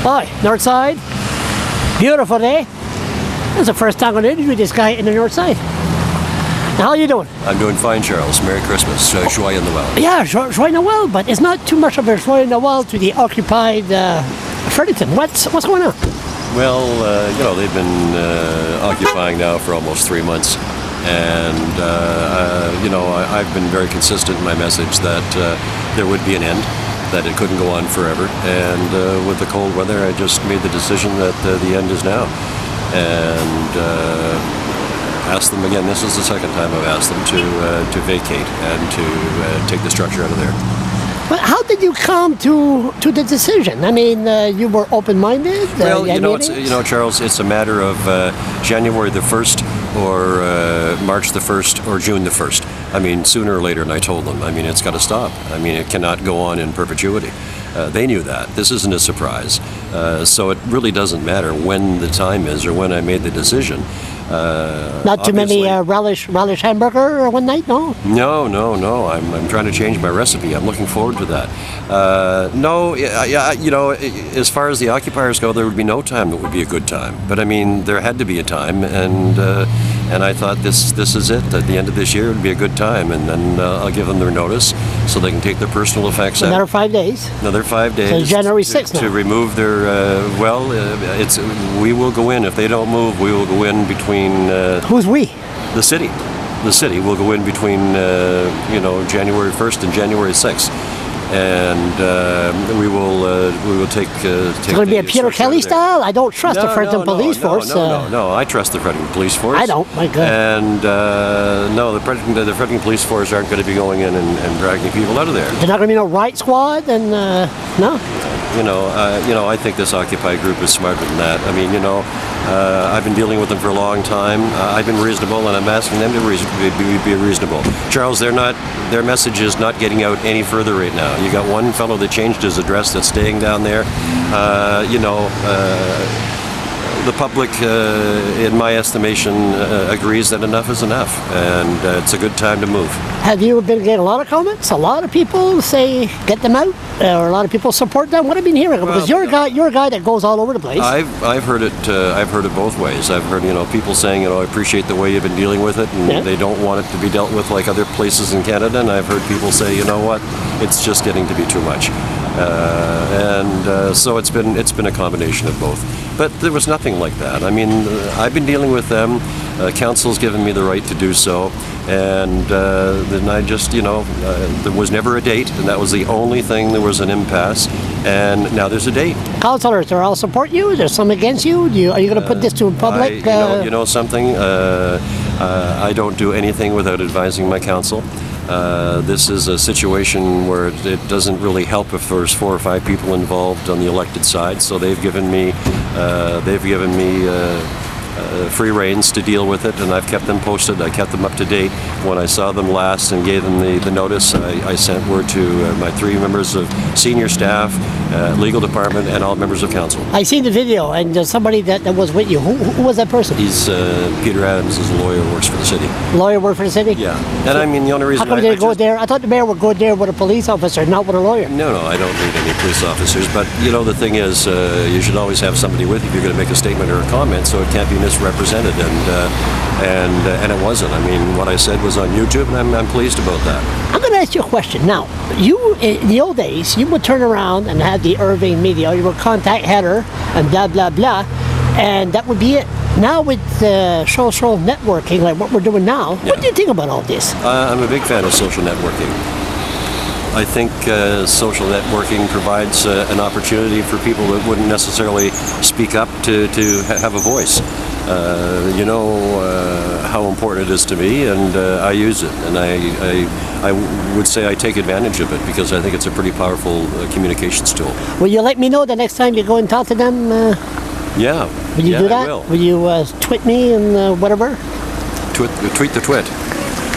Hi, north side. Beautiful day. This is the first time I'm going to interview this guy in the north side. How are you doing? I'm doing fine, Charles. Merry Christmas. Joy in the well. Yeah, joy Noel, but it's not too much of a joy Noel to the occupied Fredericton. What's going on? Well, they've been occupying now for almost 3 months. And, I've been very consistent in my message that there would be an end, that it couldn't go on forever. And with the cold weather, I just made the decision that the end is now. And asked them again, this is the second time I've asked them to vacate and to take the structure out of there. But how did you come to the decision? I mean, you were open-minded? Well, Charles, it's a matter of January the 1st or March the 1st or June the 1st. I mean, sooner or later, and I told them, it's got to stop. It cannot go on in perpetuity. They knew that. This isn't a surprise. So it really doesn't matter when the time is or when I made the decision. Not too many relish hamburger one night, no? No. I'm trying to change my recipe. I'm looking forward to that. As far as the occupiers go, there would be no time that would be a good time. But there had to be a time, and I thought this is it. At the end of this year, it would be a good time, and then I'll give them their notice so they can take their personal effects out. Another 5 days. Another 5 days. So January 6th now. To remove their. We will go in if they don't move. We will go in between. Who's we? The city. The city will go in between January 1st and January 6th. And we will take. It's going to be a Peter Kelly style. I don't trust the Fredericton police force. No, I trust the Fredericton police force. I don't. My God. And the Fredericton police force aren't going to be going in and dragging people out of there. There's not going to be no riot squad, and no. I think this Occupy group is smarter than that. I've been dealing with them for a long time. I've been reasonable, and I'm asking them to be reasonable. Charles, their message is not getting out any further right now. You got one fellow that changed his address that's staying down there. The public, in my estimation, agrees that enough is enough, and it's a good time to move. Have you been getting a lot of comments? A lot of people say get them out, or a lot of people support them. What have you been hearing? Because you're a guy that goes all over the place. I've heard it. I've heard it both ways. I've heard people saying, I appreciate the way you've been dealing with it, and they don't want it to be dealt with like other places in Canada. And I've heard people say, you know what, it's just getting to be too much. So it's been a combination of both. But there was nothing like that. I've been dealing with them. Council's given me the right to do so, and then I just, there was never a date, and that was the only thing. There was an impasse, and now there's a date. Councillors, do they all support you? There's some against you? Are you going to put this to public? You know something? I don't do anything without advising my council. This is a situation where it doesn't really help if there's 4 or 5 people involved on the elected side. So they've given me free reins to deal with it, and I've kept them posted. I kept them up to date. When I saw them last and gave them the notice, I sent word to my 3 members of senior staff, legal department, and all members of council. I seen the video, and somebody that was with you. Who was that person? He's Peter Adams. Is a lawyer, works for the city. Lawyer work for the city? Yeah. And the only reason. How come they go there? I thought the mayor would go there with a police officer, not with a lawyer. No, I don't need any police officers. But the thing is, you should always have somebody with you if you're going to make a statement or a comment, so it can't be misrepresented. And it wasn't. What I said was on YouTube, and I'm pleased about that. I'm going to ask you a question. Now, you, in the old days, you would turn around and have the Irving media, you would contact Heather and blah, blah, blah, and that would be it. Now with social networking, like what we're doing now, What do you think about all this? I'm a big fan of social networking. I think social networking provides an opportunity for people that wouldn't necessarily speak up to have a voice. How important it is to me, and I use it, and I would say I take advantage of it because I think it's a pretty powerful communications tool. Will you let me know the next time you go and talk to them? Yeah. Will you do that? Will you tweet me and whatever? Tweet the twit.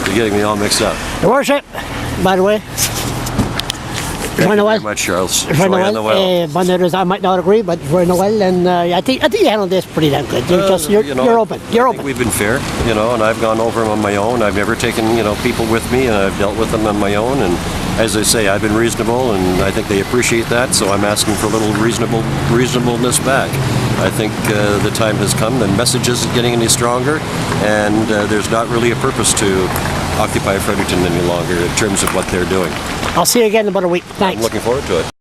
You're getting me all mixed up. Your worship, by the way. Joyeux Noël. Very much, Charles. Joyeux Joyeux Noël. Noël. Bonne heureuse. I might not agree, but Joyeux Noël. And I think you handled this pretty damn good. You're open. You're I open. think we've been fair, and I've gone over them on my own. I've never taken, people with me, and I've dealt with them on my own. And as I say, I've been reasonable, and I think they appreciate that. So I'm asking for a little reasonableness back. I think the time has come. The message isn't getting any stronger, and there's not really a purpose to Occupy Fredericton any longer in terms of what they're doing. I'll see you again in about a week. Thanks. I'm looking forward to it.